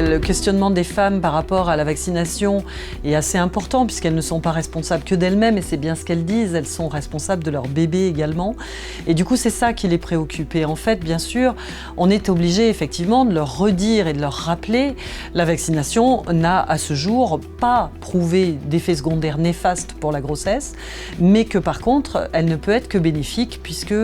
Le questionnement des femmes par rapport à la vaccination est assez important puisqu'elles ne sont pas responsables que d'elles-mêmes et c'est bien ce qu'elles disent, elles sont responsables de leur bébé également. Et du coup, c'est ça qui les préoccupe. Et en fait, bien sûr, on est obligé effectivement de leur redire et de leur rappeler la vaccination n'a à ce jour pas prouvé d'effets secondaires néfastes pour la grossesse, mais que par contre, elle ne peut être que bénéfique puisque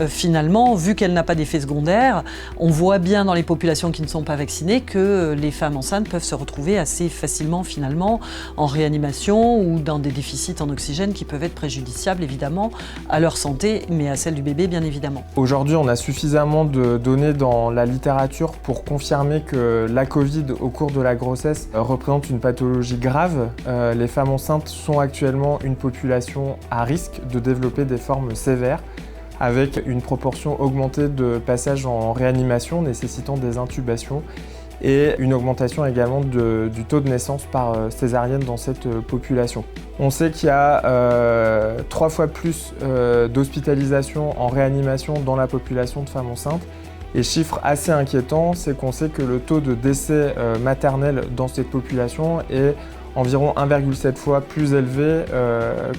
finalement, vu qu'elle n'a pas d'effets secondaires, on voit bien dans les populations qui ne sont pas vaccinées que les femmes enceintes peuvent se retrouver assez facilement finalement en réanimation ou dans des déficits en oxygène qui peuvent être préjudiciables évidemment à leur santé, mais à celle du bébé bien évidemment. Aujourd'hui, on a suffisamment de données dans la littérature pour confirmer que la Covid au cours de la grossesse représente une pathologie grave. Les femmes enceintes sont actuellement une population à risque de développer des formes sévères, avec une proportion augmentée de passages en réanimation nécessitant des intubations et une augmentation également du taux de naissance par césarienne dans cette population. On sait qu'il y a 3 fois plus d'hospitalisations en réanimation dans la population de femmes enceintes. Et chiffre assez inquiétant, c'est qu'on sait que le taux de décès maternel dans cette population est environ 1,7 fois plus élevé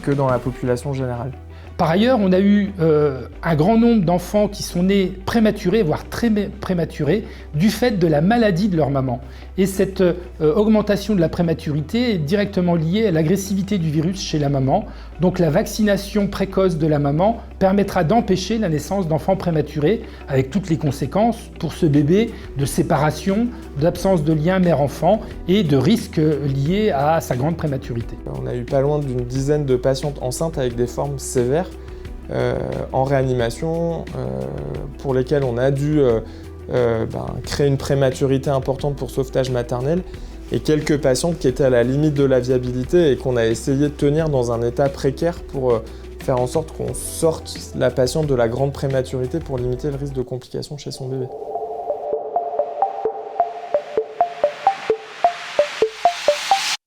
que dans la population générale. Par ailleurs, on a eu un grand nombre d'enfants qui sont nés prématurés, voire très prématurés, du fait de la maladie de leur maman. Et cette augmentation de la prématurité est directement liée à l'agressivité du virus chez la maman. Donc la vaccination précoce de la maman permettra d'empêcher la naissance d'enfants prématurés, avec toutes les conséquences pour ce bébé de séparation, d'absence de lien mère-enfant et de risques liés à sa grande prématurité. On a eu pas loin d'une dizaine de patientes enceintes avec des formes sévères en réanimation pour lesquelles on a dû créer une prématurité importante pour sauvetage maternel et quelques patientes qui étaient à la limite de la viabilité et qu'on a essayé de tenir dans un état précaire pour faire en sorte qu'on sorte la patiente de la grande prématurité pour limiter le risque de complications chez son bébé.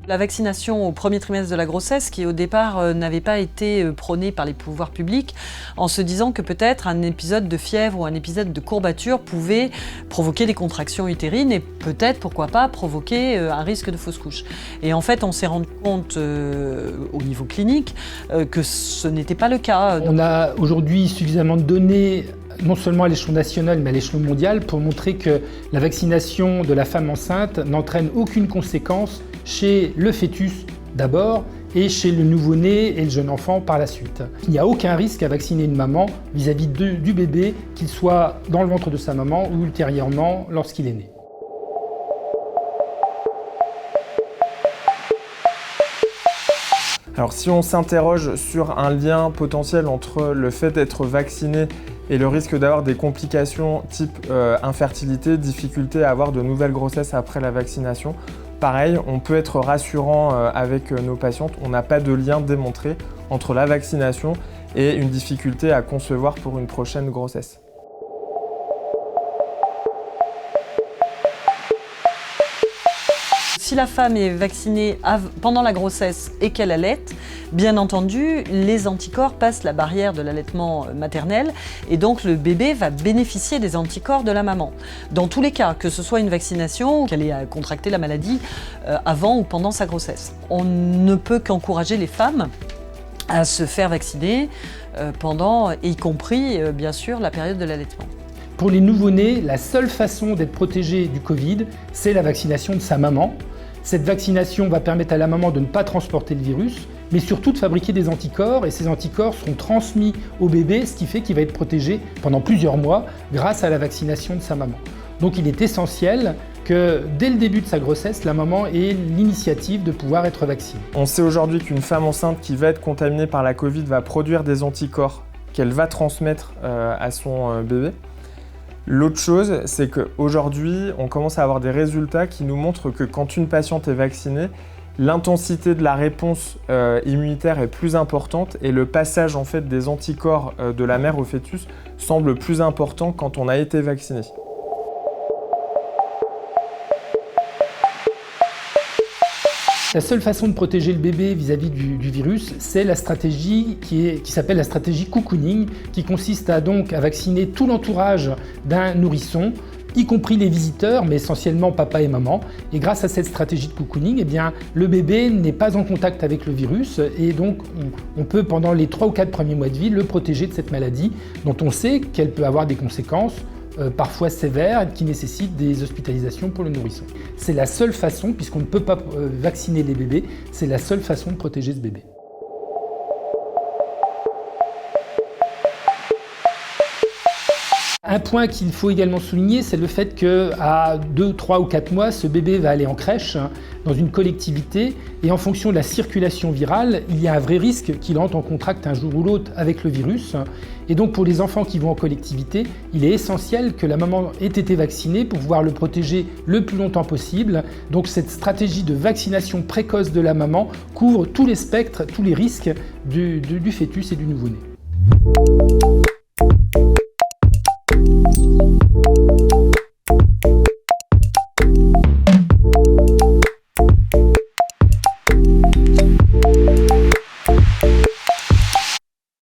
La vaccination au premier trimestre de la grossesse, qui au départ n'avait pas été prônée par les pouvoirs publics, en se disant que peut-être un épisode de fièvre ou un épisode de courbature pouvait provoquer des contractions utérines et peut-être, pourquoi pas, provoquer un risque de fausse couche. Et en fait, on s'est rendu compte au niveau clinique que ce n'était pas le cas. On a aujourd'hui suffisamment de données non seulement à l'échelon national, mais à l'échelon mondial, pour montrer que la vaccination de la femme enceinte n'entraîne aucune conséquence chez le fœtus d'abord et chez le nouveau-né et le jeune enfant par la suite. Il n'y a aucun risque à vacciner une maman vis-à-vis du bébé, qu'il soit dans le ventre de sa maman ou ultérieurement lorsqu'il est né. Alors si on s'interroge sur un lien potentiel entre le fait d'être vacciné et le risque d'avoir des complications type infertilité, difficulté à avoir de nouvelles grossesses après la vaccination, pareil, on peut être rassurant avec nos patientes, on n'a pas de lien démontré entre la vaccination et une difficulté à concevoir pour une prochaine grossesse. Si la femme est vaccinée pendant la grossesse et qu'elle allaite, bien entendu, les anticorps passent la barrière de l'allaitement maternel et donc le bébé va bénéficier des anticorps de la maman. Dans tous les cas, que ce soit une vaccination ou qu'elle ait contracté la maladie avant ou pendant sa grossesse. On ne peut qu'encourager les femmes à se faire vacciner pendant, y compris bien sûr, la période de l'allaitement. Pour les nouveau-nés, la seule façon d'être protégé du Covid, c'est la vaccination de sa maman. Cette vaccination va permettre à la maman de ne pas transporter le virus, mais surtout de fabriquer des anticorps, et ces anticorps seront transmis au bébé, ce qui fait qu'il va être protégé pendant plusieurs mois grâce à la vaccination de sa maman. Donc il est essentiel que dès le début de sa grossesse, la maman ait l'initiative de pouvoir être vaccinée. On sait aujourd'hui qu'une femme enceinte qui va être contaminée par la Covid va produire des anticorps qu'elle va transmettre à son bébé. L'autre chose, c'est qu'aujourd'hui, on commence à avoir des résultats qui nous montrent que quand une patiente est vaccinée, l'intensité de la réponse immunitaire est plus importante et le passage en fait des anticorps de la mère au fœtus semble plus important quand on a été vacciné. La seule façon de protéger le bébé vis-à-vis du virus, c'est la stratégie qui s'appelle la stratégie cocooning, qui consiste à vacciner tout l'entourage d'un nourrisson y compris les visiteurs, mais essentiellement papa et maman. Et grâce à cette stratégie de cocooning, eh bien, le bébé n'est pas en contact avec le virus et donc on peut, pendant les 3 ou 4 premiers mois de vie, le protéger de cette maladie dont on sait qu'elle peut avoir des conséquences parfois sévères qui nécessitent des hospitalisations pour le nourrisson. C'est la seule façon, puisqu'on ne peut pas vacciner les bébés, c'est la seule façon de protéger ce bébé. Un point qu'il faut également souligner, c'est le fait qu'à 2, 3 ou 4 mois, ce bébé va aller en crèche, dans une collectivité, et en fonction de la circulation virale, il y a un vrai risque qu'il entre en contact un jour ou l'autre avec le virus. Et donc pour les enfants qui vont en collectivité, il est essentiel que la maman ait été vaccinée pour pouvoir le protéger le plus longtemps possible. Donc cette stratégie de vaccination précoce de la maman couvre tous les spectres, tous les risques du fœtus et du nouveau-né.